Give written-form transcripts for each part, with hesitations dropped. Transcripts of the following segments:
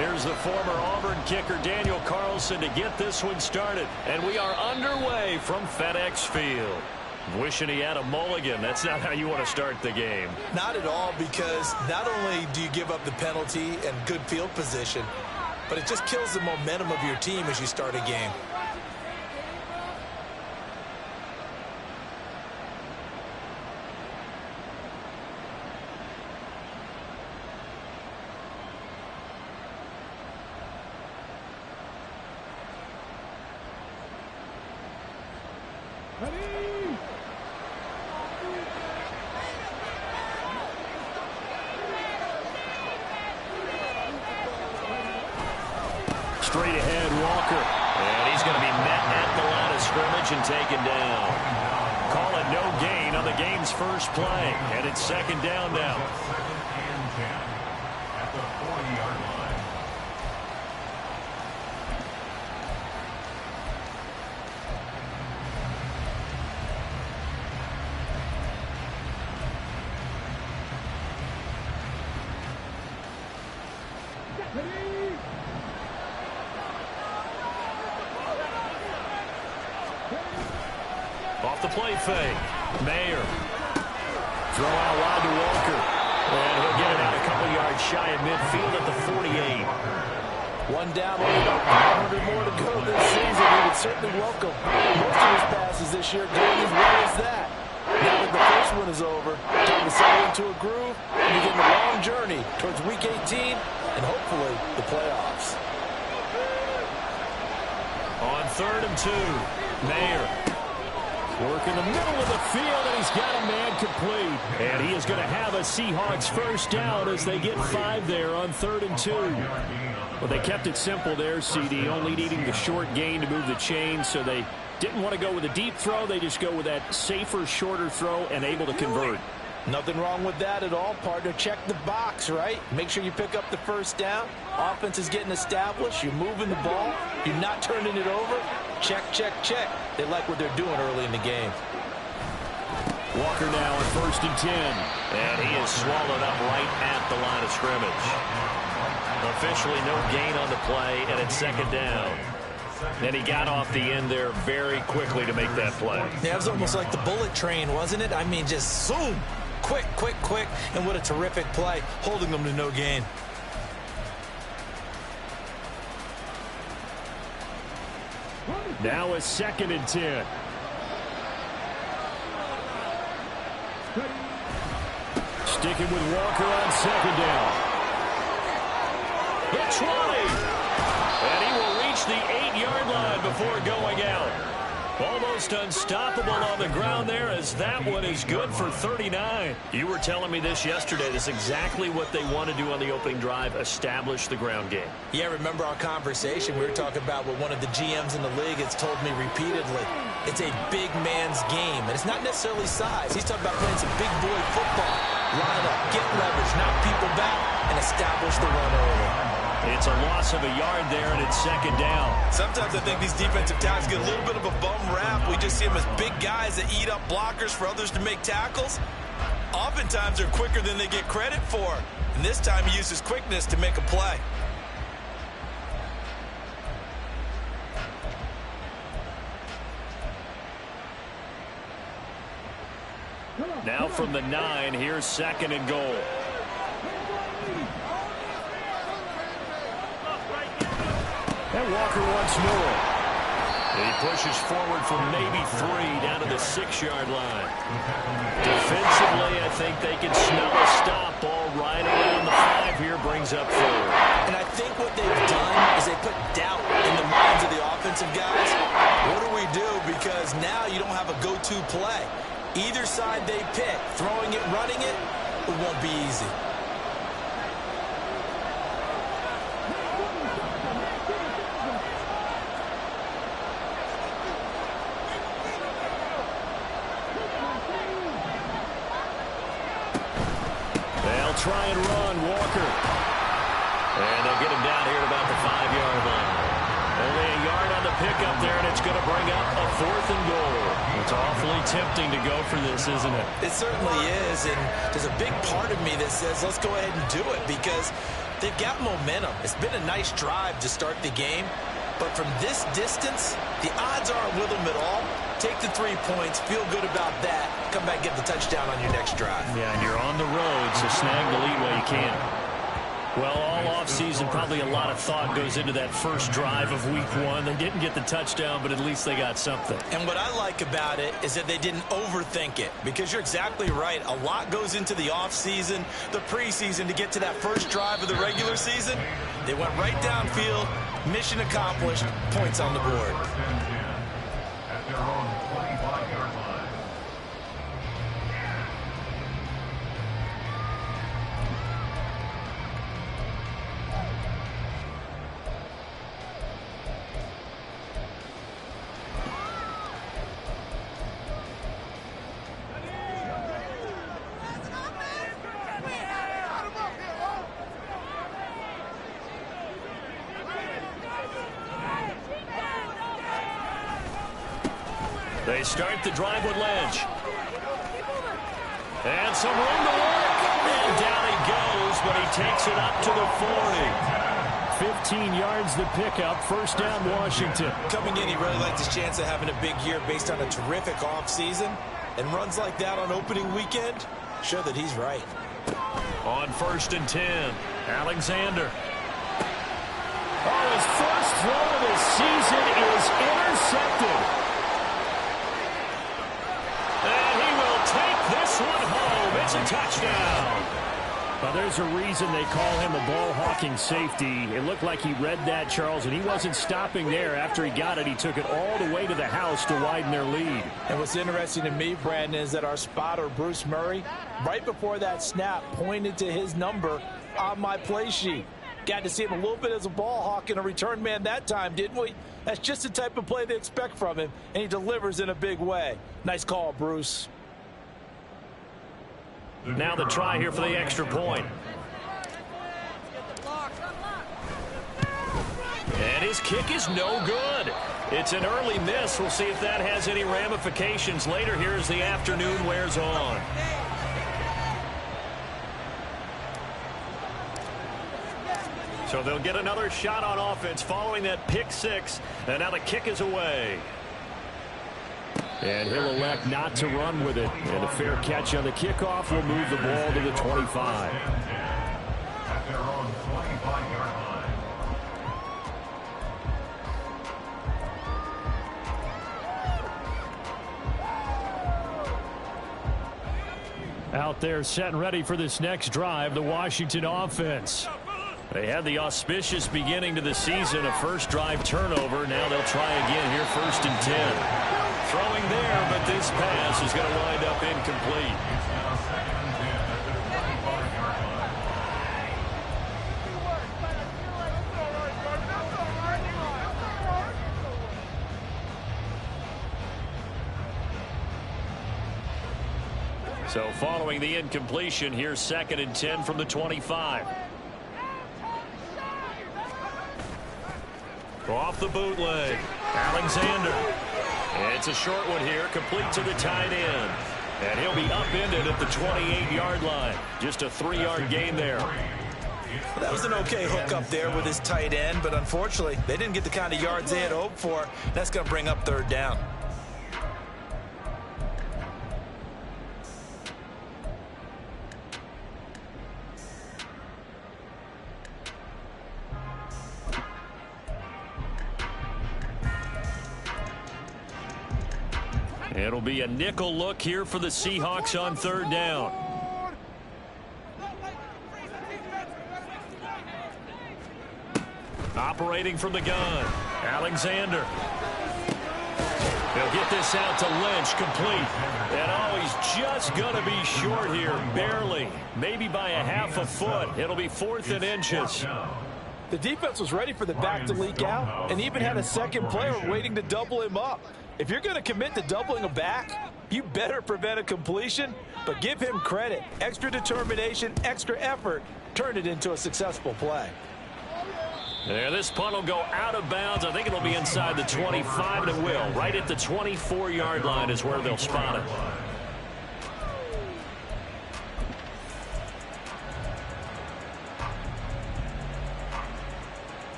Here's the former Auburn kicker Daniel Carlson to get this one started. And we are underway from FedEx Field. Wishing he had a mulligan. That's not how you want to start the game. Not at all, because not only do you give up the penalty and good field position, but it just kills the momentum of your team as you start a game. Straight ahead, Walker. And he's going to be met at the line of scrimmage and taken down. Call it no gain on the game's first play. And it's second down now. At the 40-yard line. Off the play fake. Mayer. Throw out wide to Walker. And he'll get it out a couple yards shy of midfield at the 48. One down, only about 500 more to go this season. He would certainly welcome most of his passes this year going as well as that. Now that the first one is over, time to settle into a groove and begin the long journey towards Week 18 and hopefully the playoffs. On 3rd and 2, Mayer. Work in the middle of the field, and he's got a man complete. And he is going to have a Seahawks first down as they get 5 there on 3rd and 2. Well, they kept it simple there, CD, only needing the short gain to move the chain, so they didn't want to go with a deep throw. They just go with that safer, shorter throw and able to convert. Nothing wrong with that at all, partner. Check the box, right? Make sure you pick up the first down. Offense is getting established. You're moving the ball. You're not turning it over. Check, check, check. They like what they're doing early in the game. Walker now on 1st and 10. And he is swallowed up right at the line of scrimmage. Officially no gain on the play, and it's second down. And he got off the end there very quickly to make that play. Yeah, it was almost like the bullet train, wasn't it? I mean, just zoom. Quick, quick, quick. And what a terrific play, holding them to no gain. Now a 2nd and 10. Sticking with Walker on 2nd down. The 20. And he will reach the 8-yard line before going out. Almost unstoppable on the ground there, as that one is good for 39. You were telling me this yesterday. This is exactly what they want to do on the opening drive, establish the ground game. Yeah, remember our conversation? We were talking about what one of the GMs in the league has told me repeatedly. It's a big man's game, and it's not necessarily size. He's talking about playing some big boy football. Line up, get leverage, knock people back, and establish the run early. It's a loss of a yard there, and it's second down. Sometimes I think these defensive tackles get a little bit of a bum rap. We just see them as big guys that eat up blockers for others to make tackles. Oftentimes, they're quicker than they get credit for. And this time, he uses quickness to make a play. Now from the 9, here's 2nd and goal. And Walker once more. He pushes forward from maybe 3 down to the 6-yard line. Defensively, I think they can smell a stop. Ball right around the 5 here, brings up 4. And I think what they've done is they put doubt in the minds of the offensive guys. What do we do? Because now you don't have a go-to play. Either side they pick, throwing it, running it, it won't be easy. They'll try and run, Walker. And they'll get him down here at about the 5-yard line. Only a yard on the pickup there, and it's going to bring up a 4th and goal. It's awfully tempting to go for this, isn't it? It certainly is, and there's a big part of me that says let's go ahead and do it because they've got momentum. It's been a nice drive to start the game, but from this distance, the odds aren't with them at all. Take the 3 points, feel good about that, come back and get the touchdown on your next drive. Yeah, and you're on the road, so snag the lead while you can. Well, all offseason, probably a lot of thought goes into that first drive of week 1. They didn't get the touchdown, but at least they got something. And what I like about it is that they didn't overthink it, because you're exactly right. A lot goes into the offseason, the preseason to get to that first drive of the regular season. They went right downfield, mission accomplished, points on the board. At their own 25-yard line. They start the drive with Lynch. And some room to work. And down he goes, but he takes it up to the 40. 15 yards the pickup. First down, Washington. Coming in, he really liked his chance of having a big year based on a terrific offseason. And runs like that on opening weekend show that he's right. On 1st and 10, Alexander. Oh, his first throw of the season is intercepted. And he will take this one home. It's a touchdown. Well, there's a reason they call him a ball-hawking safety. It looked like he read that, Charles, and he wasn't stopping there. After he got it, he took it all the way to the house to widen their lead. And what's interesting to me, Brandon, is that our spotter, Bruce Murray, right before that snap, pointed to his number on my play sheet. Got to see him a little bit as a ball hawk and a return man that time, didn't we? That's just the type of play they expect from him, and he delivers in a big way. Nice call, Bruce. Now the try here for the extra point. And his kick is no good. It's an early miss. We'll see if that has any ramifications later here as the afternoon wears on. So they'll get another shot on offense following that pick 6. And now the kick is away. And he'll elect not to run with it. And a fair catch on the kickoff will move the ball to the 25. At their own 25-yard line. Out there set and ready for this next drive, the Washington offense. They had the auspicious beginning to the season, a first drive turnover. Now they'll try again here, 1st and 10. Throwing there, but this pass is going to wind up incomplete. It's now 2nd and 10 at their 35-yard line. So following the incompletion, here's 2nd and 10 from the 25. Off the bootleg, Alexander. It's a short one here, complete to the tight end. And he'll be upended at the 28-yard line. Just a 3-yard gain there. Well, that was an okay hook up there with his tight end, but unfortunately, they didn't get the kind of yards they had hoped for. That's going to bring up 3rd down. It'll be a nickel look here for the Seahawks on 3rd down. Operating from the gun, Alexander. They'll get this out to Lynch, complete. And oh, he's just going to be short here, barely. Maybe by a half a foot. It'll be 4th and inches. The defense was ready for the back to leak out and even had a second player waiting to double him up. If you're going to commit to doubling a back, you better prevent a completion, but give him credit. Extra determination, extra effort, turned it into a successful play. And this punt will go out of bounds. I think it'll be inside the 25, and it will. Right at the 24-yard line is where they'll spot it.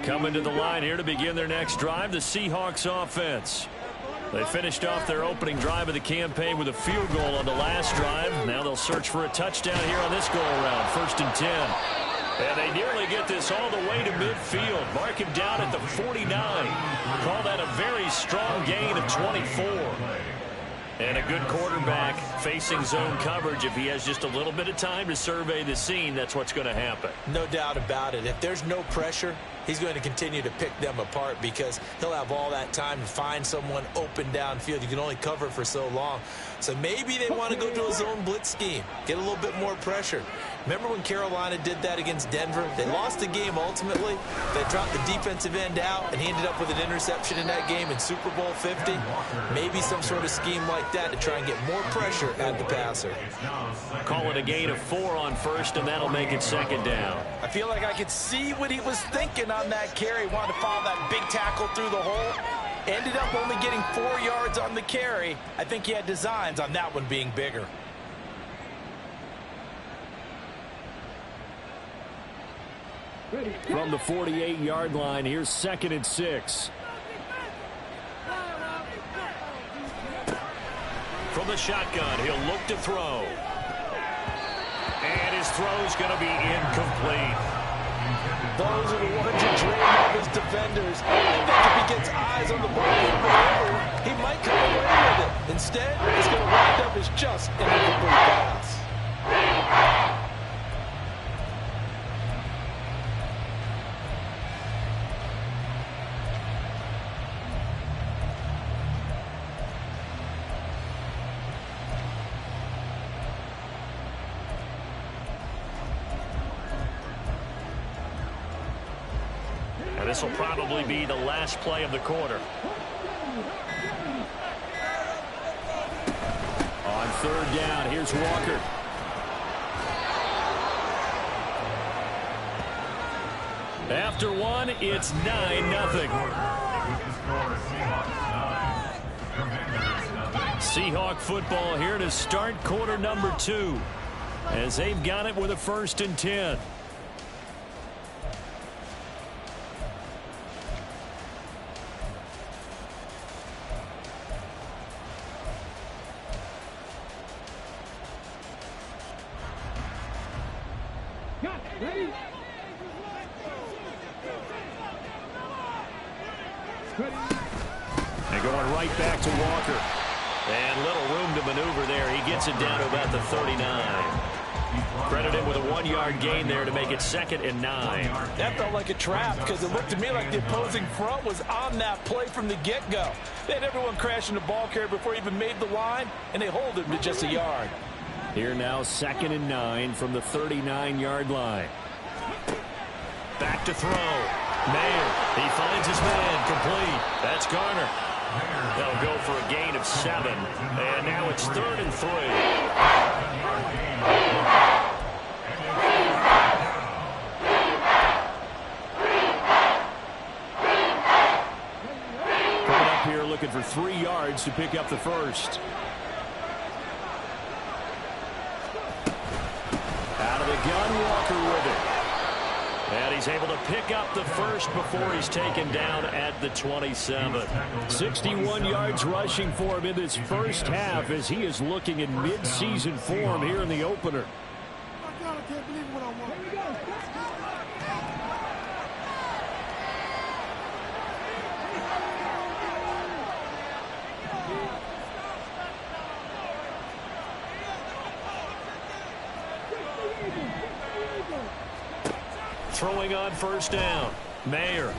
Coming to the line here to begin their next drive, the Seahawks offense. They finished off their opening drive of the campaign with a field goal on the last drive. Now they'll search for a touchdown here on this go-around, 1st and 10. And they nearly get this all the way to midfield. Mark him down at the 49. Call that a very strong gain of 24. And a good quarterback facing zone coverage. If he has just a little bit of time to survey the scene, that's what's going to happen. No doubt about it. If there's no pressure, he's going to continue to pick them apart because he'll have all that time to find someone open downfield. You can only cover for so long. So maybe they want to go to a zone blitz scheme, get a little bit more pressure. Remember when Carolina did that against Denver? They lost the game ultimately. They dropped the defensive end out, and he ended up with an interception in that game in Super Bowl 50. Maybe some sort of scheme like that to try and get more pressure at the passer. Call it a gain of 4 on first, and that'll make it 2nd down. I feel like I could see what he was thinking on that carry. Wanted to follow that big tackle through the hole. Ended up only getting 4 yards on the carry. I think he had designs on that one being bigger. From the 48-yard line, here's 2nd and 6. From the shotgun, he'll look to throw. And his throw's going to be incomplete. Those are the ones you dream of as defenders. I think if he gets eyes on the ball in the air, he might come away with it. Instead, he's going to wind up as just an incomplete pass. And this will probably be the last play of the quarter. On 3rd down, here's Walker. After one, it's 9-0. Seahawk football here to start quarter number 2 as they've got it with a 1st and 10. And going right back to Walker. And little room to maneuver there. He gets it down to about the 39. Credit him with a 1-yard gain there to make it 2nd and 9. That felt like a trap because it looked to me like the opposing front was on that play from the get-go. They had everyone crashing the ball carrier before he even made the line, and they hold him to just a yard. Here now 2nd and 9 from the 39-yard line. Back to throw. Mayer, he finds his man, complete. That's Garner. They'll go for a gain of 7. And now it's 3rd and 3. Coming up here looking for 3 yards to pick up the first. Out of the gun, Walker with it. And he's able to pick up the first before he's taken down at the 27. 61 yards rushing for him in this first half as he is looking in mid-season form here in the opener. I can't believe what I want. Here we go. Throwing on 1st down. Mayer.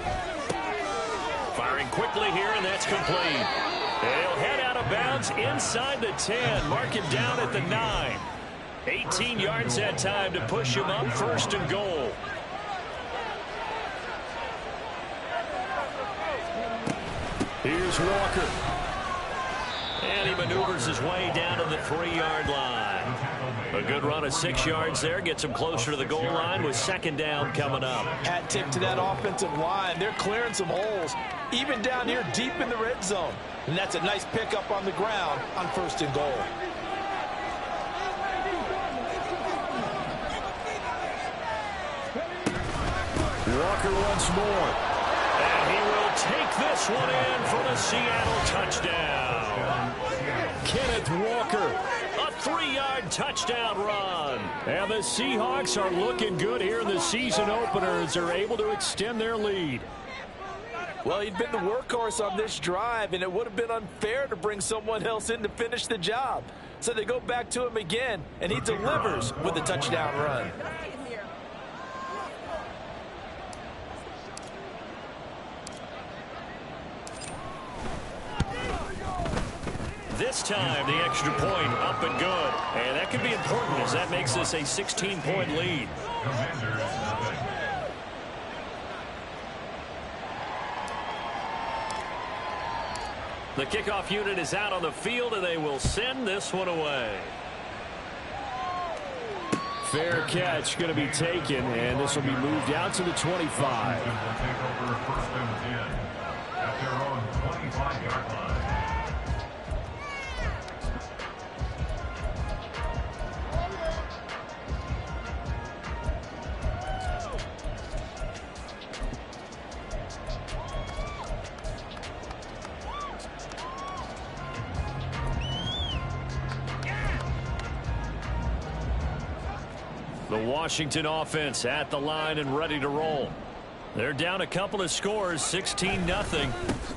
Firing quickly here, and that's complete. He'll head out of bounds inside the 10. Mark him down at the 9. 18 yards that time to push him up 1st and goal. Here's Walker. And he maneuvers his way down to the 3-yard line. A good run of 6 yards there. Gets him closer to the goal line with second down coming up. Hat tip to that offensive line. They're clearing some holes, even down here deep in the red zone. And that's a nice pickup on the ground on 1st and goal. Walker once more. And he will take this one in for the Seattle touchdown. Kenneth Walker, a 3-yard touchdown run. And the Seahawks are looking good here in the season opener as they're able to extend their lead. Well, he'd been the workhorse on this drive, and it would have been unfair to bring someone else in to finish the job. So they go back to him again, and he delivers with a touchdown run. This time, the extra point up and good. And that could be important as that makes this a 16-point lead. The kickoff unit is out on the field, and they will send this one away. Fair catch going to be taken, and this will be moved out to the 25. Will take over 1st and 10 at their own 25-yard line. The Washington offense at the line and ready to roll. They're down a couple of scores, 16-0,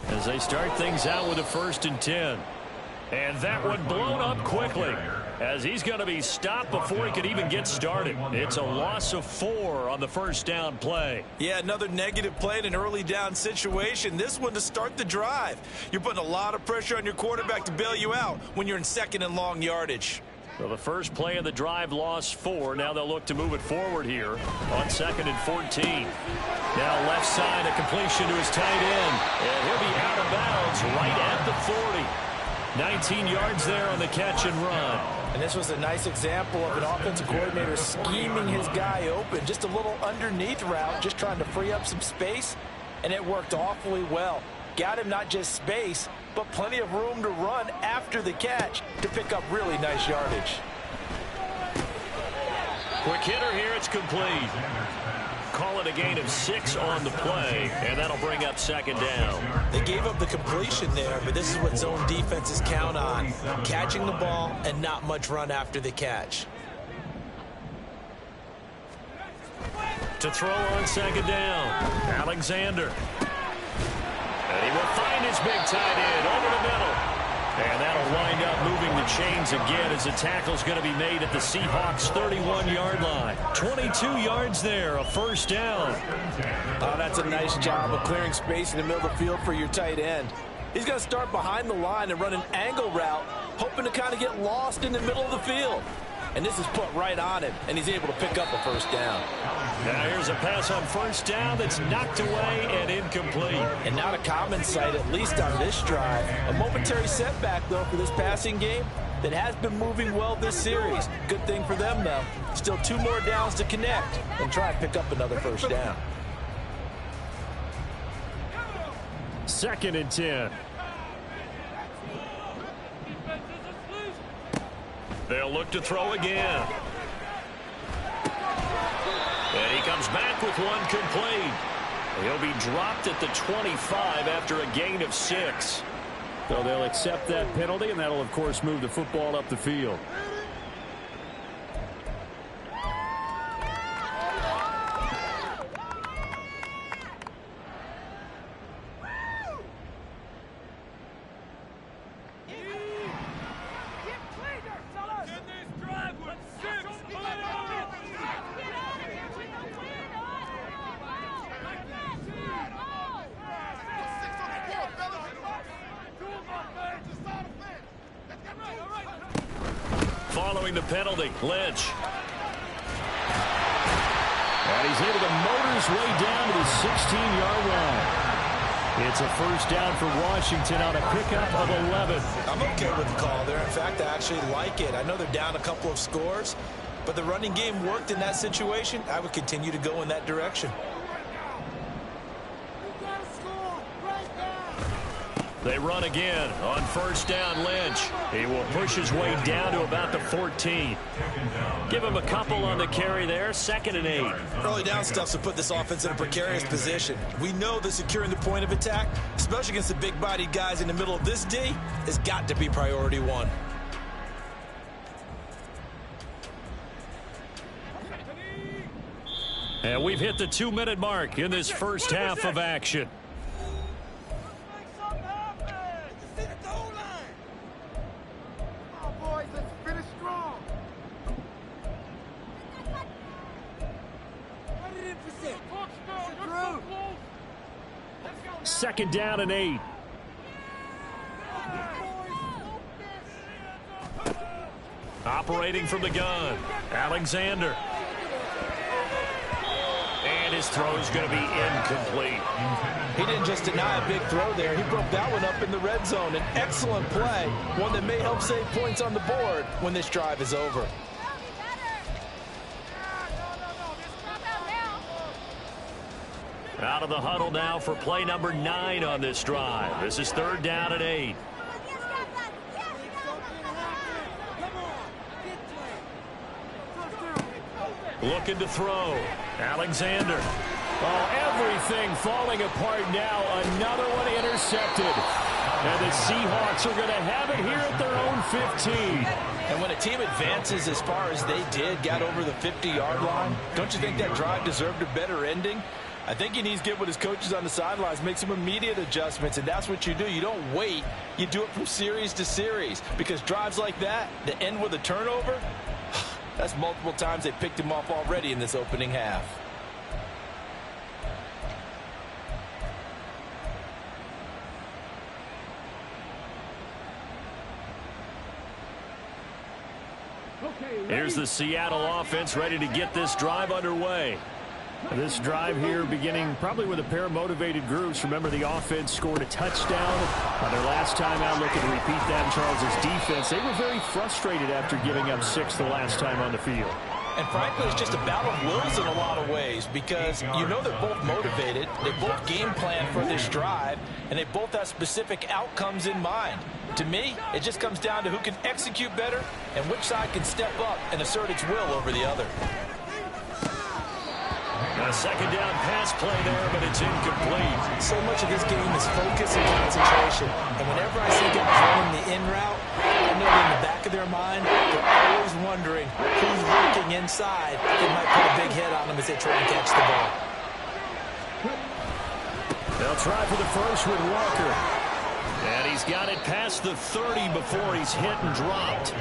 as they start things out with a 1st and 10. And that one blown up quickly, as he's going to be stopped before he could even get started. It's a loss of 4 on the 1st down play. Yeah, another negative play in an early down situation. This one to start the drive. You're putting a lot of pressure on your quarterback to bail you out when you're in 2nd and long yardage. So the first play of the drive lost 4. Now they'll look to move it forward here on 2nd and 14. Now left side, a completion to his tight end. And he'll be out of bounds right at the 40. 19 yards there on the catch and run. And this was a nice example of an offensive coordinator scheming his guy open. Just a little underneath route, just trying to free up some space. And it worked awfully well. Got him not just space, but plenty of room to run after the catch to pick up really nice yardage. Quick hitter here, it's complete. Call it a gain of 6 on the play, and that'll bring up 2nd down. They gave up the completion there, but this is what zone defenses count on. Catching the ball and not much run after the catch. To throw on 2nd down, Alexander. And he will find his big tight end over the middle. And that'll wind up moving the chains again as the tackle's going to be made at the Seahawks' 31-yard line. 22 yards there, a 1st down. Oh, that's a nice job of clearing space in the middle of the field for your tight end. He's going to start behind the line and run an angle route, hoping to kind of get lost in the middle of the field. And this is put right on him, and he's able to pick up a 1st down. Now here's a pass on 1st down that's knocked away and incomplete. And not a common sight, at least on this drive. A momentary setback, though, for this passing game that has been moving well this series. Good thing for them, though. Still 2 more downs to connect and try and pick up another 1st down. 2nd and 10. They'll look to throw again. And he comes back with one complete. He'll be dropped at the 25 after a gain of 6. So they'll accept that penalty, and that'll, of course, move the football up the field. Following the penalty, Lynch. And he's able to motor his way down to the 16-yard line. It's a first down for Washington on a pickup of 11. I'm okay with the call there. In fact, I actually like it. I know they're down a couple of scores, but the running game worked in that situation. I would continue to go in that direction. They run again on first down. Lynch. He will push his way down to about the 14. Give him a couple on the carry there. 2nd and 8. Early down stuffs will put this offense in a precarious position. We know that securing the point of attack, especially against the big-bodied guys in the middle of this D, has got to be priority one. And we've hit the 2-minute mark in this first half of action. Second down and 8. Operating from the gun, Alexander. And his throw is going to be incomplete. He didn't just deny a big throw there. He broke that one up in the red zone. An excellent play, one that may help save points on the board when this drive is over. Out of the huddle now for play number 9 on this drive. This is 3rd down and 8. Looking to throw. Alexander. Oh, everything falling apart now. Another one intercepted. And the Seahawks are going to have it here at their own 15. And when a team advances as far as they did, got over the 50-yard line, don't you think that drive deserved a better ending? I think he needs to get with his coaches on the sidelines, make some immediate adjustments, and that's what you do. You don't wait. You do it from series to series, because drives like that end with a turnover, that's multiple times they picked him off already in this opening half. Here's the Seattle offense ready to get this drive underway. This drive here beginning probably with a pair of motivated groups. Remember, the offense scored a touchdown on their last time out. Looking to repeat that in Charles' defense. They were very frustrated after giving up 6 the last time on the field. And frankly, it's just a battle of wills in a lot of ways, because you know they're both motivated, they both game plan for this drive, and they both have specific outcomes in mind. To me, it just comes down to who can execute better and which side can step up and assert its will over the other. A second down pass play there, but it's incomplete. So much of this game is focus and concentration. And whenever I see guys running the in route, I know in the back of their mind, they're always wondering who's lurking inside that might put a big hit on them as they try and catch the ball. They'll try for the first with Walker. And he's got it past the 30 before he's hit and dropped.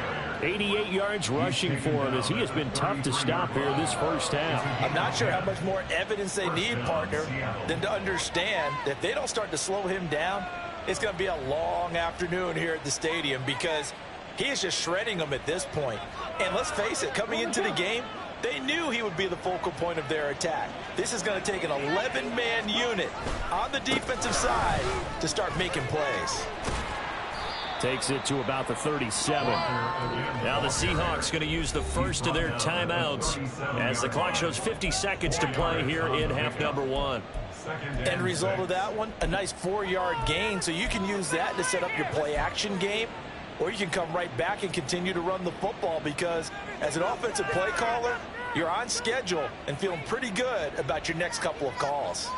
88 yards rushing for him as he has been tough to stop here this first half. I'm not sure how much more evidence they need, partner, than to understand that if they don't start to slow him down, it's going to be a long afternoon here at the stadium, because he is just shredding them at this point. And let's face it, coming into the game, they knew he would be the focal point of their attack. This is going to take an 11-man unit on the defensive side to start making plays. Takes it to about the 37. Now the Seahawks going to use the first of their timeouts as the clock shows 50 seconds to play here in half number 1. End result of that one, a nice 4-yard gain, so you can use that to set up your play-action game, or you can come right back and continue to run the football, because as an offensive play caller, you're on schedule and feeling pretty good about your next couple of calls.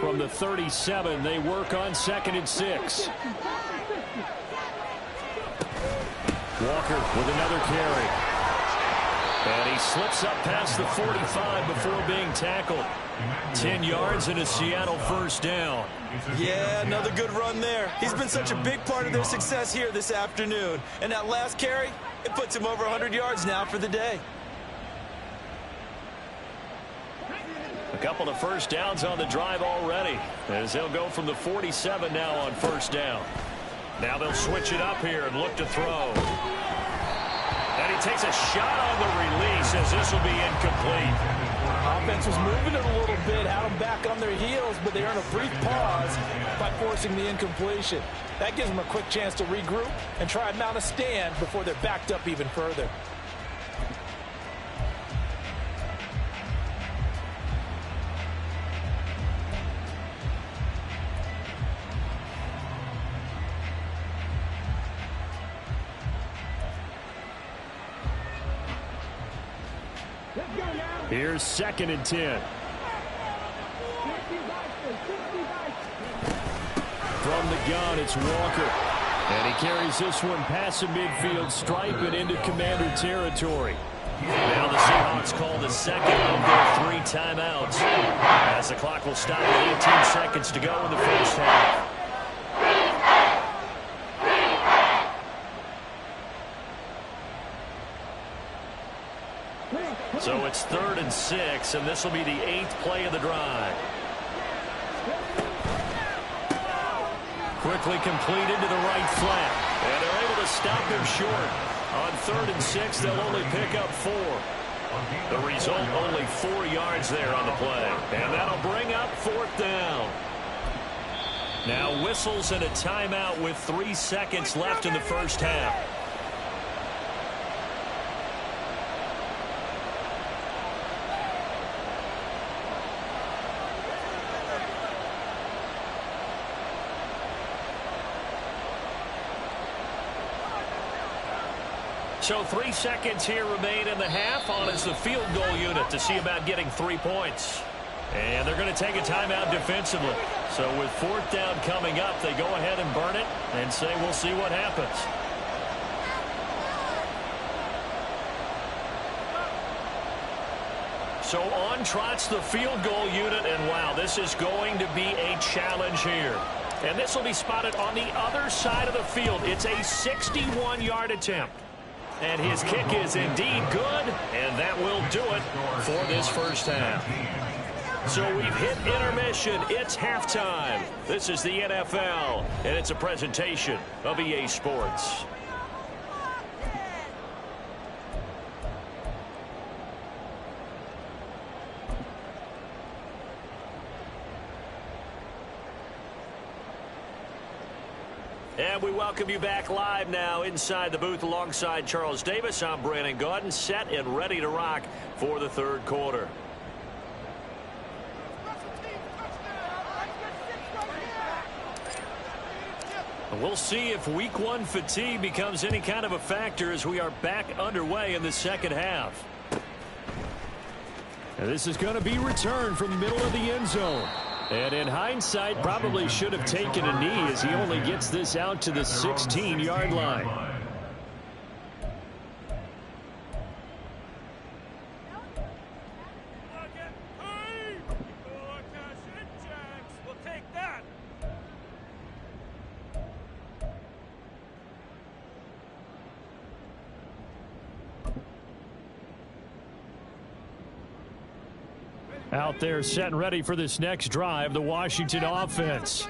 From the 37, they work on 2nd and 6. Walker with another carry. And he slips up past the 45 before being tackled. 10 yards and a Seattle first down. Yeah, another good run there. He's been such a big part of their success here this afternoon. And that last carry, it puts him over 100 yards now for the day. A couple of first downs on the drive already, as they'll go from the 47 now on first down. Now they'll switch it up here and look to throw. And he takes a shot on the release as as this will be incomplete. Offense was moving it a little bit, had them back on their heels, but they earned a brief pause by forcing the incompletion. That gives them a quick chance to regroup and try and mount a stand before they're backed up even further. Here's 2nd and 10. From the gun, it's Walker. And he carries this one past the midfield stripe and into Commander territory. Now the Seahawks call the second of their 3 timeouts, as the clock will stop with 18 seconds to go in the first half. So it's 3rd and 6, and this will be the 8th play of the drive. Quickly completed to the right flat, and they're able to stop him short. On 3rd and 6, they'll only pick up 4. The result, only 4 yards there on the play, and that'll bring up 4th down. Now whistles and a timeout with 3 seconds left in the first half. So 3 seconds here remain in the half. On is the field goal unit to see about getting 3 points. And they're going to take a timeout defensively. So with 4th down coming up, they go ahead and burn it and say we'll see what happens. So on trots the field goal unit, and wow, this is going to be a challenge here. And this will be spotted on the other side of the field. It's a 61-yard attempt. And his kick is indeed good, and that will do it for this first half. So we've hit intermission. It's halftime. This is the NFL, and it's a presentation of EA Sports. And we welcome you back live now inside the booth alongside Charles Davis. I'm Brandon Gaudin, set and ready to rock for the 3rd quarter. And we'll see if week 1 fatigue becomes any kind of a factor as we are back underway in the second half. And this is going to be returned from the middle of the end zone. And in hindsight, probably should have taken a knee as he only gets this out to the 16-yard line. Out there set and ready for this next drive, the Washington offense.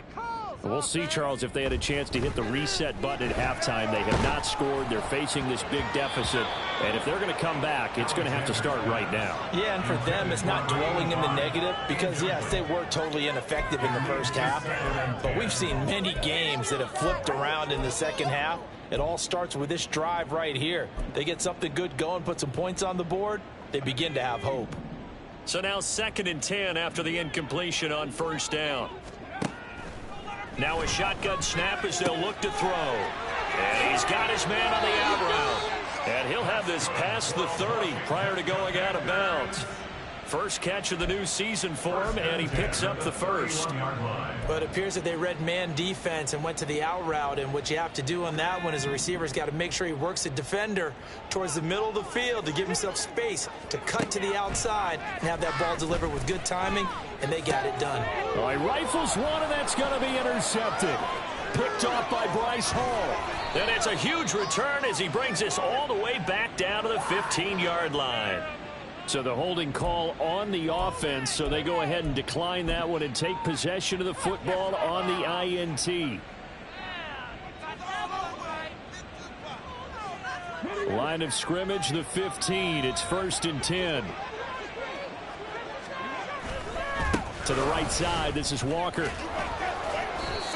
We'll see, Charles, if they had a chance to hit the reset button at halftime. They have not scored. They're facing this big deficit. And if they're going to come back, it's going to have to start right now. Yeah, and for them, it's not dwelling in the negative because, yes, they were totally ineffective in the first half. But we've seen many games that have flipped around in the second half. It all starts with this drive right here. They get something good going, put some points on the board, they begin to have hope. So now 2nd and 10 after the incompletion on 1st down. Now a shotgun snap as they'll look to throw. And he's got his man on the out route. And he'll have this past the 30 prior to going out of bounds. First catch of the new season for him, and he picks up the first. But it appears that they read man defense and went to the out route, and what you have to do on that one is the receiver's got to make sure he works the defender towards the middle of the field to give himself space to cut to the outside and have that ball delivered with good timing, and they got it done. All right, rifles one, and that's going to be intercepted. Picked off by Bryce Hall. And it's a huge return as he brings this all the way back down to the 15-yard line. So the holding call on the offense, so they go ahead and decline that one and take possession of the football on the INT. Line of scrimmage, the 15. It's 1st and 10. To the right side, this is Walker.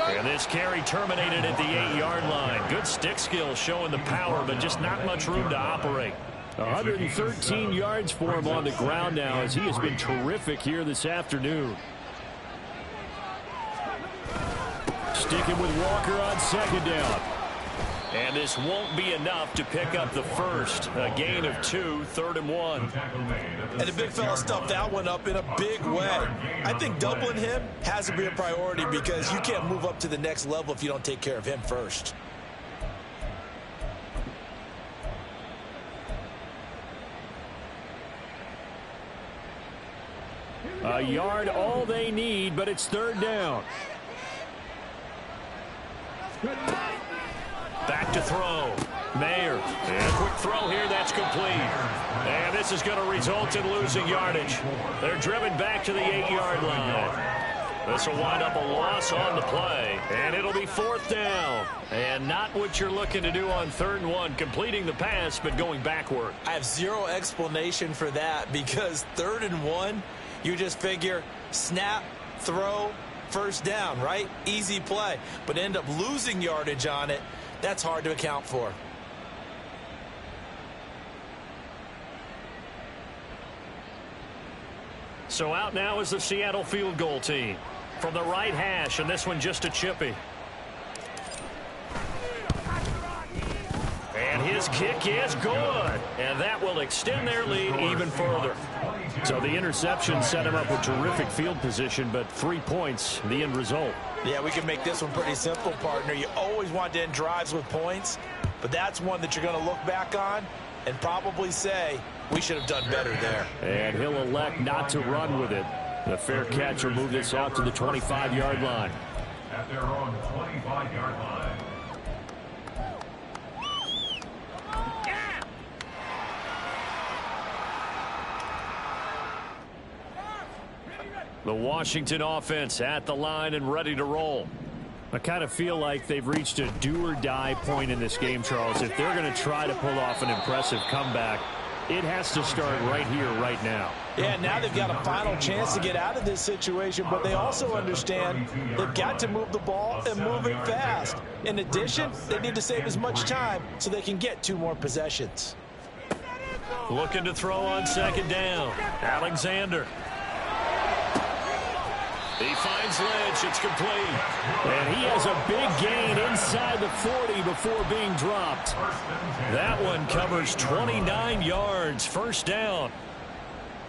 And this carry terminated at the 8-yard line. Good stick skill showing the power, but just not much room to operate. 113 yards for him on the ground now as he has been terrific here this afternoon. Sticking with Walker on 2nd down. And this won't be enough to pick up the first. A gain of 2, 3rd and 1. And the big fella stuffed that one up in a big way. I think doubling him has to be a priority because you can't move up to the next level if you don't take care of him first. A yard all they need, but it's 3rd down. Back to throw. Mayer. And a quick throw here. That's complete. And this is going to result in losing yardage. They're driven back to the 8-yard line. This will wind up a loss on the play. And it'll be 4th down. And not what you're looking to do on 3rd and 1. Completing the pass, but going backward. I have zero explanation for that because 3rd and 1, you just figure snap, throw, 1st down, right? Easy play. But end up losing yardage on it. That's hard to account for. So out now is the Seattle field goal team. From the right hash, and this one just a chippy. And his kick is good. And that will extend their lead even further. So the interception set him up with terrific field position, but 3 points, the end result. Yeah, we can make this one pretty simple, partner. You always want to end drives with points, but that's one that you're going to look back on and probably say, we should have done better there. And he'll elect not to run with it. The fair catch will move this out to the 25-yard line. At their own 25-yard line. The Washington offense at the line and ready to roll. I kind of feel like they've reached a do-or-die point in this game, Charles. If they're going to try to pull off an impressive comeback, it has to start right here, right now. Yeah, now they've got a final chance to get out of this situation, but they also understand they've got to move the ball and move it fast. In addition, they need to save as much time so they can get 2 more possessions. Looking to throw on 2nd down. Alexander. He finds Lynch. It's complete. And he has a big gain inside the 40 before being dropped. That one covers 29 yards. 1st down.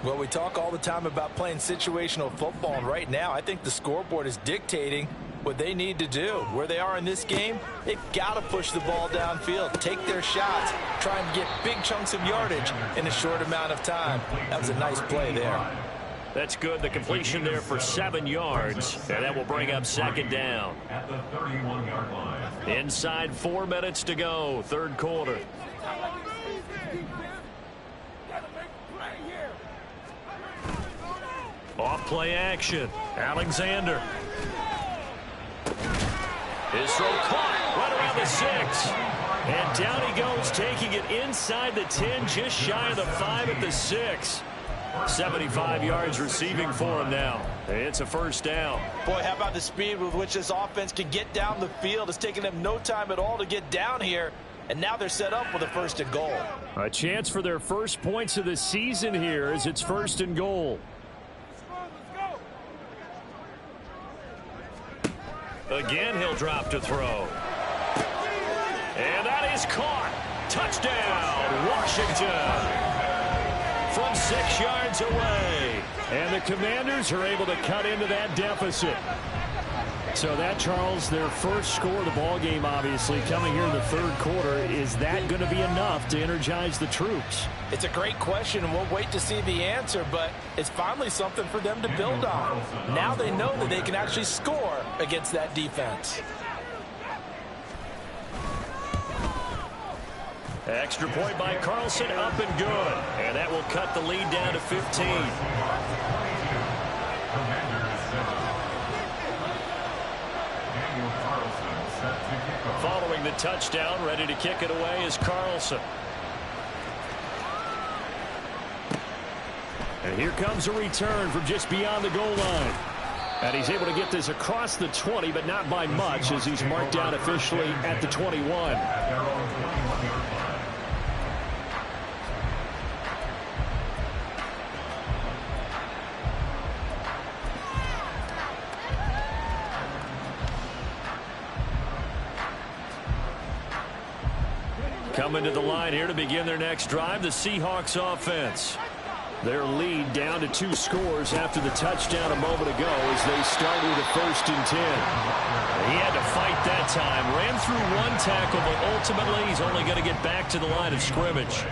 Well, we talk all the time about playing situational football, and right now I think the scoreboard is dictating what they need to do. Where they are in this game, they've got to push the ball downfield, take their shots, try and get big chunks of yardage in a short amount of time. That was a nice play there. That's good. The completion there for 7 yards. And that will bring up 2nd down. At the 31-yard line. Inside 4 minutes to go. 3rd quarter. Off play action. Alexander. His throw caught right around the 6. And down he goes, taking it inside the 10, just shy of the 5 at the 6. 75 yards receiving for him now. It's a 1st down. Boy, how about the speed with which this offense can get down the field? It's taken them no time at all to get down here, and now they're set up with a 1st and goal. A chance for their first points of the season here as it's 1st and goal. Again, he'll drop to throw. And that is caught. Touchdown, Washington. From 6 yards away. And the Commanders are able to cut into that deficit. So that, Charles, their first score of the ball game, obviously, coming here in the 3rd quarter. Is that going to be enough to energize the troops? It's a great question, and we'll wait to see the answer, but it's finally something for them to build on. Now they know that they can actually score against that defense. Extra point by Carlson, up and good. And that will cut the lead down to 15. Daniel Carlson set to kick off. Following the touchdown, ready to kick it away is Carlson. And here comes a return from just beyond the goal line. And he's able to get this across the 20, but not by much, as he's marked down officially at the 21. At their own 21-yard line. Coming to the line here to begin their next drive, the Seahawks offense. Their lead down to 2 scores after the touchdown a moment ago as they start with a 1st and 10. He had to fight that time. Ran through 1 tackle, but ultimately he's only going to get back to the line of scrimmage.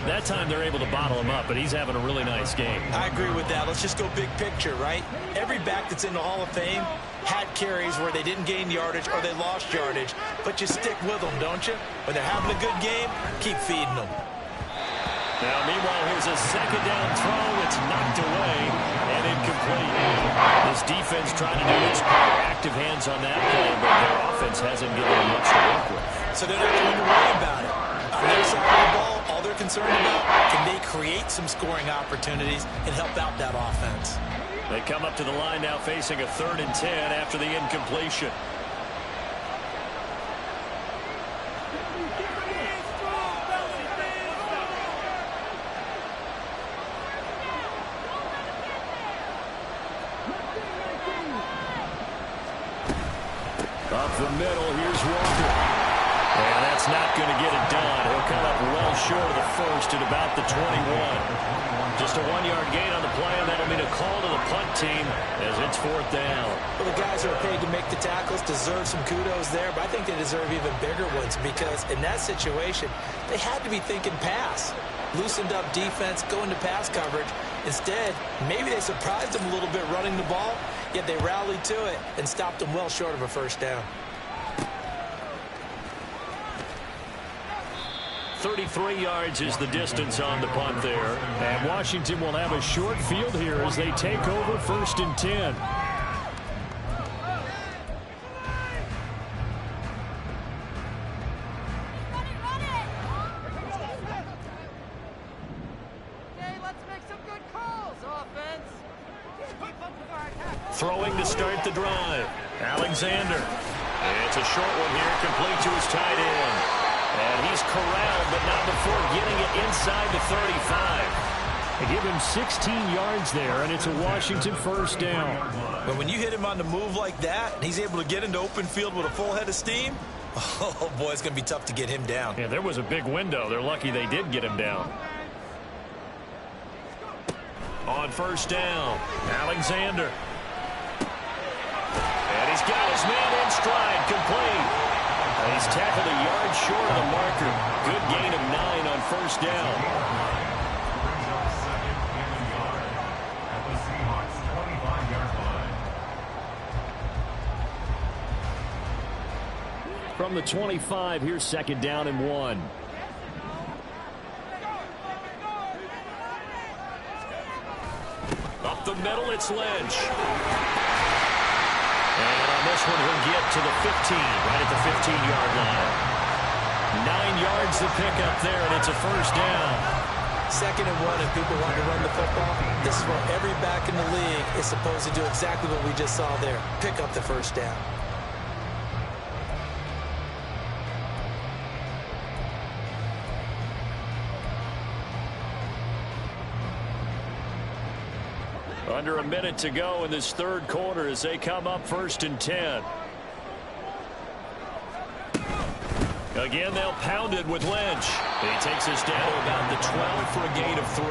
That time they're able to bottle him up, but he's having a really nice game. I agree with that. Let's just go big picture, right? Every back that's in the Hall of Fame had carries where they didn't gain yardage or they lost yardage, but you stick with them, don't you? When they're having a good game, keep feeding them. Now, meanwhile, here's a 2nd down throw. It's knocked away and incomplete. This defense trying to do its part. Active hands on that play, but their offense hasn't given them much to work with. So they're not going to worry about it. On their side of the ball, all they're concerned about, can they create some scoring opportunities and help out that offense? They come up to the line now facing a 3rd and 10 after the incompletion. Up the middle, here's Walker. And that's not going to get it done. He'll come up well short of the 1st at about the 21. Just a 1-yard gain on the play, and that'll mean a call to the punt team as it's 4th down. Well, the guys who are paid to make the tackles deserve some kudos there, but I think they deserve even bigger ones because in that situation, they had to be thinking pass. Loosened up defense, going to pass coverage. Instead, maybe they surprised them a little bit running the ball, yet they rallied to it and stopped them well short of a 1st down. 33 yards is the distance on the punt there. And Washington will have a short field here as they take over 1st and 10. Throwing to start the drive. Alexander. It's a short one here, complete to his tight end. And he's corralled, but not before getting it inside the 35. They give him 16 yards there, and it's a Washington 1st down. But when you hit him on the move like that, and he's able to get into open field with a full head of steam, oh, boy, it's going to be tough to get him down. Yeah, there was a big window. They're lucky they did get him down. On 1st down, Alexander. And he's got his man in stride, complete. And he's tackled a yard short of the marker. Good gain of 9 on 1st down. Brings up 2nd and a yard at the Seahawks 25-yard line. From the 25, here's 2nd down and 1. Up the middle, it's Lynch. And on this one, he'll get to the 15, right at the 15-yard line. 9 yards to pick up there, and it's a 1st down. 2nd and 1, and people want to run the football. This is where every back in the league is supposed to do exactly what we just saw there. Pick up the 1st down. Under a minute to go in this 3rd quarter as they come up 1st and 10. Again, they'll pound it with Lynch. He takes us down to about the 12 for a gain of 3.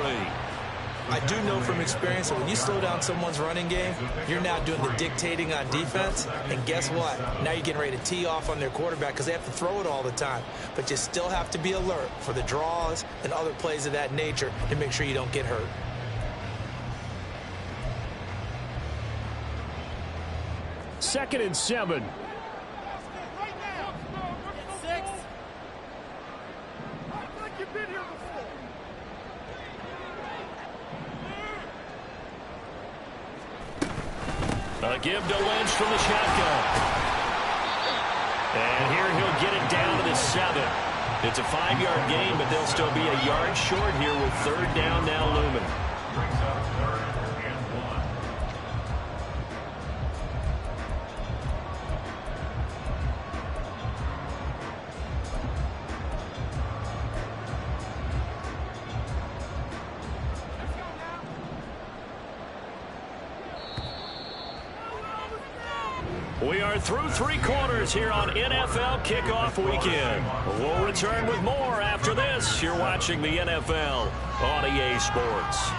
I do know from experience that when you slow down someone's running game, you're now doing the dictating on defense. And guess what? Now you're getting ready to tee off on their quarterback because they have to throw it all the time. But you still have to be alert for the draws and other plays of that nature to make sure you don't get hurt. Second and 7. A give to Lynch from the shotgun. And here he'll get it down to the 7. It's a 5-yard gain, but they'll still be a yard short here with 3rd down now looming. brings up 3rd and 1. We are through 3 quarters here on NFL Kickoff Weekend. We'll return with more after this. You're watching the NFL on EA Sports.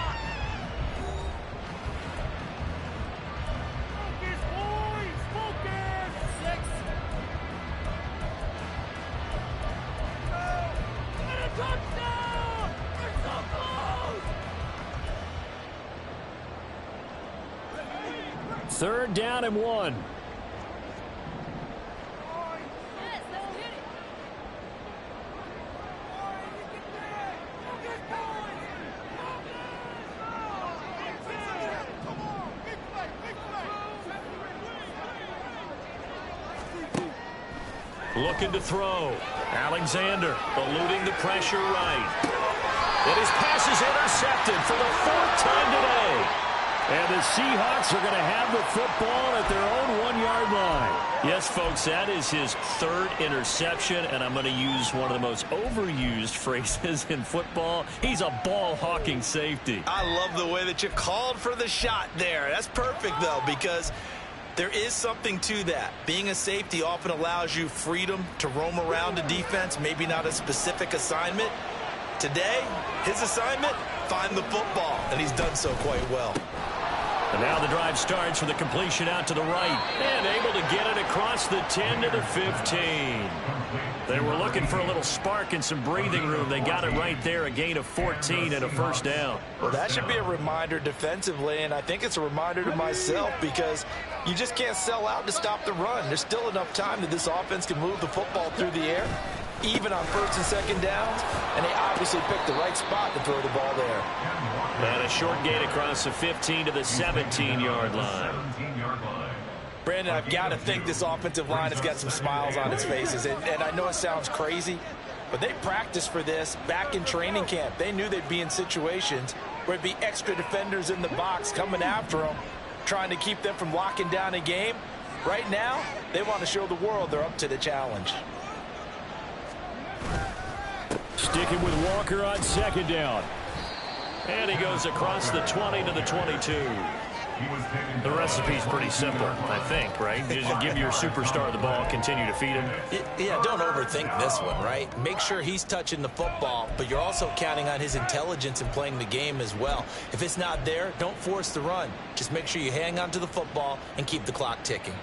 Third down and 1. Looking to throw. Alexander eluding the pressure right. And his pass is intercepted for the 4th time today. And the Seahawks are going to have the football at their own 1-yard line. Yes, folks, that is his 3rd interception, and I'm going to use one of the most overused phrases in football. He's a ball-hawking safety. I love the way that you called for the shot there. That's perfect, though, because there is something to that. Being a safety often allows you freedom to roam around the defense, maybe not a specific assignment. Today, his assignment, find the football, and he's done so quite well. And now the drive starts with a completion out to the right. And able to get it across the 10 to the 15. They were looking for a little spark and some breathing room. They got it right there, a gain of 14 and a 1st down. Well, that should be a reminder defensively, and I think it's a reminder to myself because you just can't sell out to stop the run. There's still enough time that this offense can move the football through the air, even on 1st and 2nd downs, and they obviously picked the right spot to throw the ball there. And a short gain across the 15 to the 17-yard line. Brandon, I've got to think this offensive line has got some smiles on its faces, and I know it sounds crazy, but they practiced for this back in training camp. They knew they'd be in situations where there'd be extra defenders in the box coming after them, trying to keep them from locking down a game. Right now, they want to show the world they're up to the challenge. Sticking with Walker on 2nd down. And he goes across the 20 to the 22. The recipe's pretty simple, I think, right? Just give your superstar the ball, continue to feed him. Yeah, don't overthink this one, right? Make sure he's touching the football, but you're also counting on his intelligence in playing the game as well. If it's not there, don't force the run. Just make sure you hang on to the football and keep the clock ticking.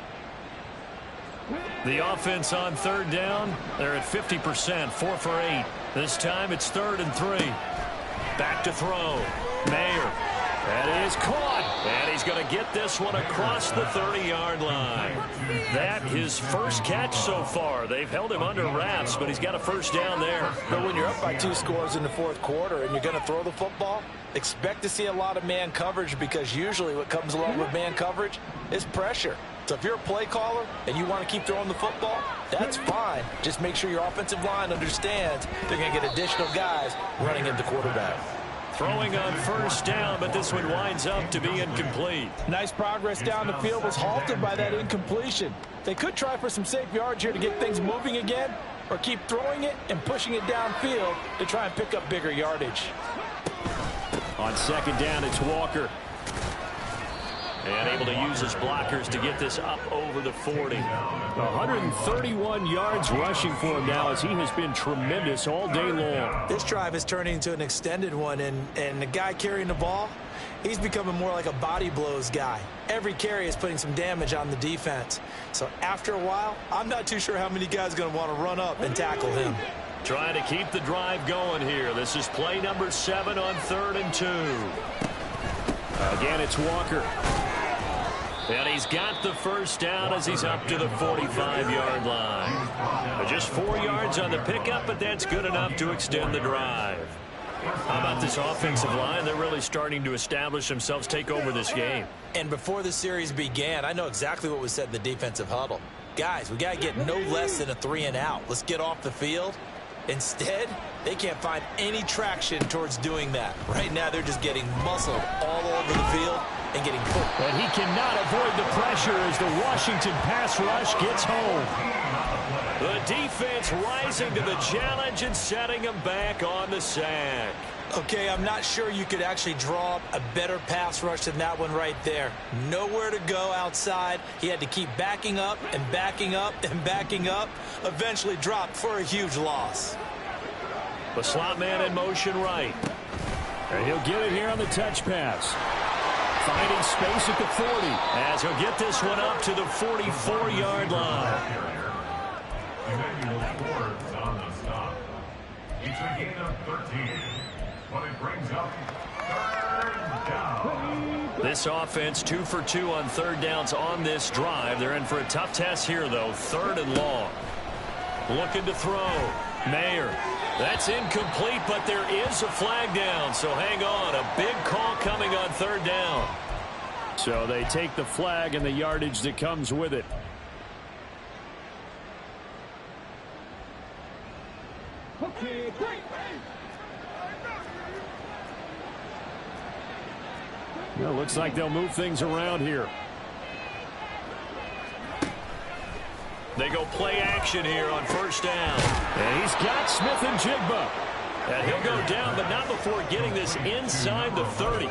The offense on 3rd down, they're at 50%, 4 for 8. This time it's 3rd and 3. Back to throw. Mayer. That is caught. And he's going to get this one across the 30-yard line. That his 1st catch so far. They've held him under wraps, but he's got a 1st down there. But when you're up by 2 scores in the 4th quarter and you're going to throw the football, expect to see a lot of man coverage because usually what comes along with man coverage is pressure. So if you're a play caller and you want to keep throwing the football, that's fine. Just make sure your offensive line understands they're going to get additional guys running into quarterback. Throwing on 1st down, but this one winds up to be incomplete. Nice progress down the field was halted by that incompletion. They could try for some safe yards here to get things moving again, or keep throwing it and pushing it downfield to try and pick up bigger yardage. On 2nd down, it's Walker. And able to use his blockers to get this up over the 40. 131 yards rushing for him now as he has been tremendous all day long. This drive is turning into an extended one, and the guy carrying the ball, he's becoming more like a body blows guy. Every carry is putting some damage on the defense. So after a while, I'm not too sure how many guys are going to want to run up and tackle him. Trying to keep the drive going here. This is play number 7 on 3rd and 2. Again, it's Walker. And he's got the 1st down as he's up to the 45-yard line. Just 4 yards on the pickup, but that's good enough to extend the drive. How about this offensive line? They're really starting to establish themselves, take over this game. And before the series began, I know exactly what was said in the defensive huddle. Guys, we got to get no less than a 3 and out. Let's get off the field Instead, they can't find any traction towards doing that. Right now, they're just getting muscled all over the field and getting poked. And he cannot avoid the pressure as the Washington pass rush gets home. The defense rising to the challenge and setting him back on the sack. Okay, I'm not sure you could actually draw up a better pass rush than that one right there. Nowhere to go outside. He had to keep backing up and backing up and backing up. Eventually dropped for a huge loss. The slot man in motion right. And he'll get it here on the touch pass. Finding space at the 40 as he'll get this one up to the 44-yard line. Emmanuel Forbes on the stop. It's a gain of 13. But it brings up third down. This offense 2 for 2 on third downs on this drive. They're in for a tough test here, though. 3rd and long. Looking to throw. Mayer. That's incomplete, but there is a flag down. So hang on. A big call coming on 3rd down. So they take the flag and the yardage that comes with it. Okay, great. Well, looks like they'll move things around here. They go play action here on 1st down. And he's got Smith and Jigba. And he'll go down, but not before getting this inside the 30.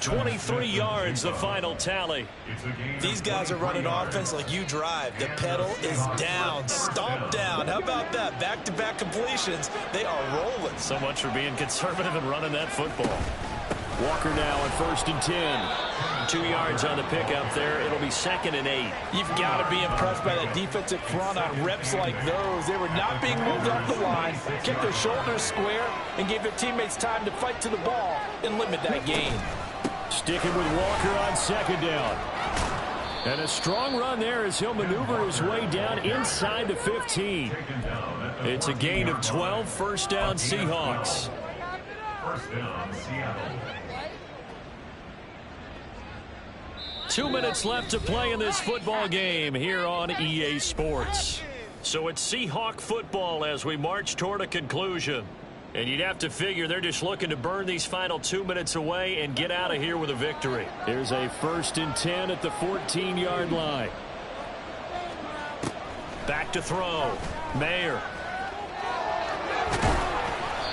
23 yards, the final tally. These guys are running offense like you drive. The pedal is down, stomped down. How about that? Back-to-back completions. They are rolling. So much for being conservative and running that football. Walker now on 1st and 10. 2 yards on the pickup there. It'll be 2nd and 8. You've got to be impressed by that defensive front on reps like those. They were not being moved off the line, kept their shoulders square, and gave their teammates time to fight to the ball and limit that gain. Sticking with Walker on 2nd down. And a strong run there as he'll maneuver his way down inside the 15. It's a gain of 12, 1st down Seahawks. 1st down, Seattle. 2 minutes left to play in this football game here on EA Sports. So it's Seahawk football as we march toward a conclusion. And you'd have to figure they're just looking to burn these final 2 minutes away and get out of here with a victory. Here's a 1st and 10 at the 14-yard line. Back to throw. Mayer.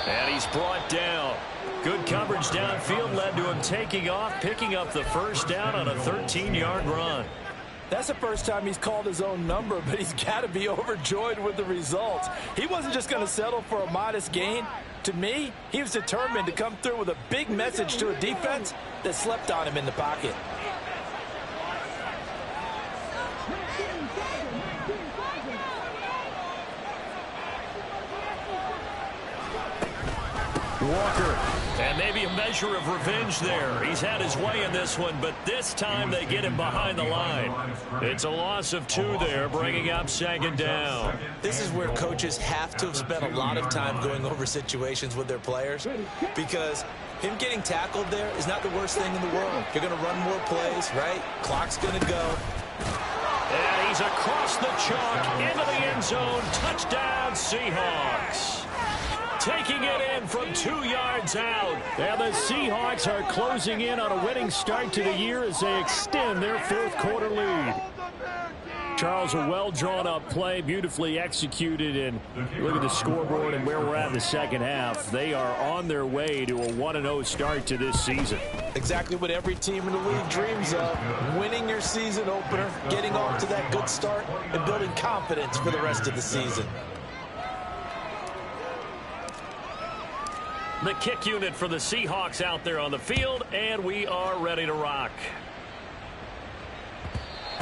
And he's brought down. Good coverage downfield led to him taking off, picking up the 1st down on a 13-yard run. That's the first time he's called his own number, but he's got to be overjoyed with the results. He wasn't just going to settle for a modest gain. To me, he was determined to come through with a big message to a defense that slept on him in the pocket. Walker, and maybe a measure of revenge there. He's had his way in this one, but this time they get him behind the line. It's a loss of 2 there, bringing up 2nd down. This is where coaches have to have spent a lot of time going over situations with their players, because him getting tackled there is not the worst thing in the world. You're going to run more plays, right? Clock's going to go. And he's across the chalk into the end zone. Touchdown, Seahawks. Taking it in from 2 yards out. And the Seahawks are closing in on a winning start to the year as they extend their 4th quarter lead. Charles, a well-drawn-up play, beautifully executed, and look at the scoreboard and where we're at in the 2nd half. They are on their way to a 1-0 start to this season. Exactly what every team in the league dreams of, winning your season opener, getting off to that good start, and building confidence for the rest of the season. The kick unit for the Seahawks out there on the field, and we are ready to rock.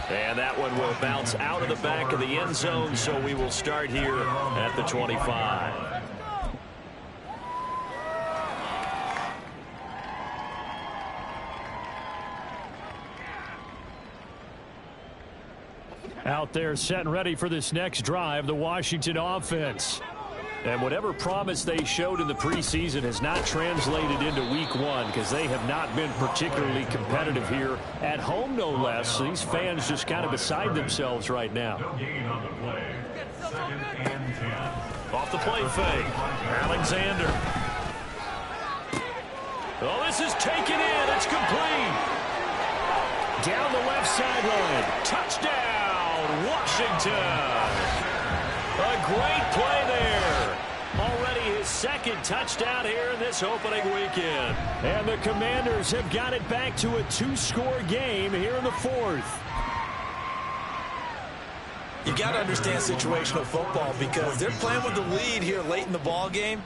And that one will bounce out of the back of the end zone, so we will start here at the 25. Out there set and ready for this next drive, the Washington offense. And whatever promise they showed in the preseason has not translated into week 1 because they have not been particularly competitive here at home, no less. These fans just kind of beside themselves right now. No gain on the play. 2nd and 10. Off the play fake. Alexander. Oh, this is taken in. It's complete. Down the left sideline. Touchdown, Washington. A great play there. Already his second touchdown here in this opening weekend. And the Commanders have got it back to a 2-score game here in the fourth. You got to understand situational football because they're playing with the lead here late in the ball game.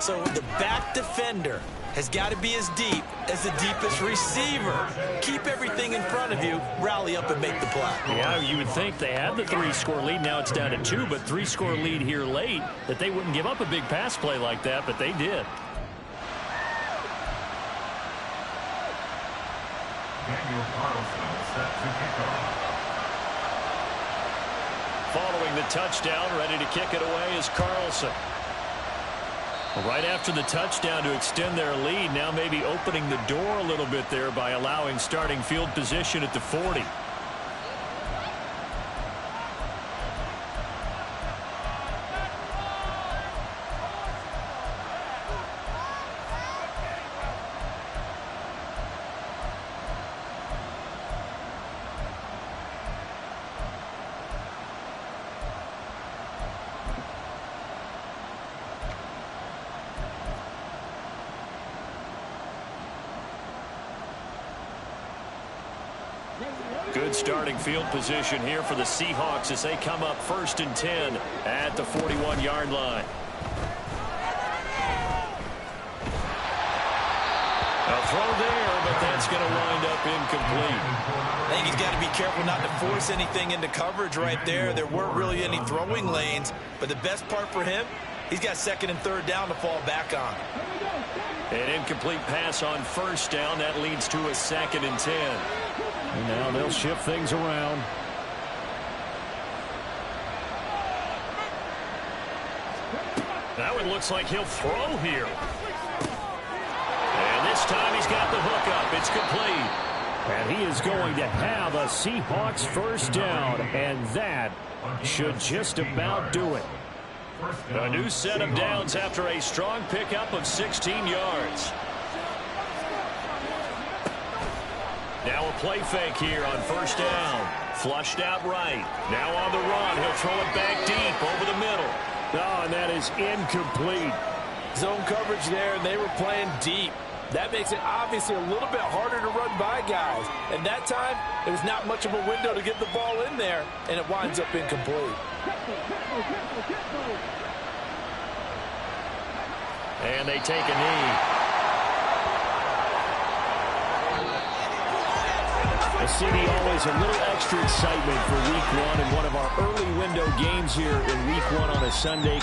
So the back defender has got to be as deep as the deepest receiver. Keep everything in front of you, rally up and make the play. Yeah, you would think they had the 3-score lead. Now it's down to 2, but 3-score lead here late, that they wouldn't give up a big pass play like that, but they did. Daniel Carlson set to kick off. Following the touchdown, ready to kick it away is Carlson. Right after the touchdown to extend their lead, now maybe opening the door a little bit there by allowing starting field position at the 40. Good starting field position here for the Seahawks as they come up 1st and 10 at the 41-yard line. A throw there, but that's going to wind up incomplete. I think he's got to be careful not to force anything into coverage right there. There weren't really any throwing lanes, but the best part for him, he's got 2nd and 3rd down to fall back on. An incomplete pass on 1st down. That leads to a 2nd and 10. And now they'll shift things around. That one looks like he'll throw here. And this time he's got the hook up. It's complete. And he is going to have a Seahawks 1st down. And that should just about do it. A new set of downs after a strong pickup of 16 yards. Now a play fake here on 1st down. Flushed out right. Now on the run. He'll throw it back deep over the middle. Oh, and that is incomplete. Zone coverage there, and they were playing deep. That makes it obviously a little bit harder to run by guys. And that time, there was not much of a window to get the ball in there, and it winds up incomplete. And they take a knee. CD, always a little extra excitement for week 1 and one of our early window games here in week 1 on a Sunday.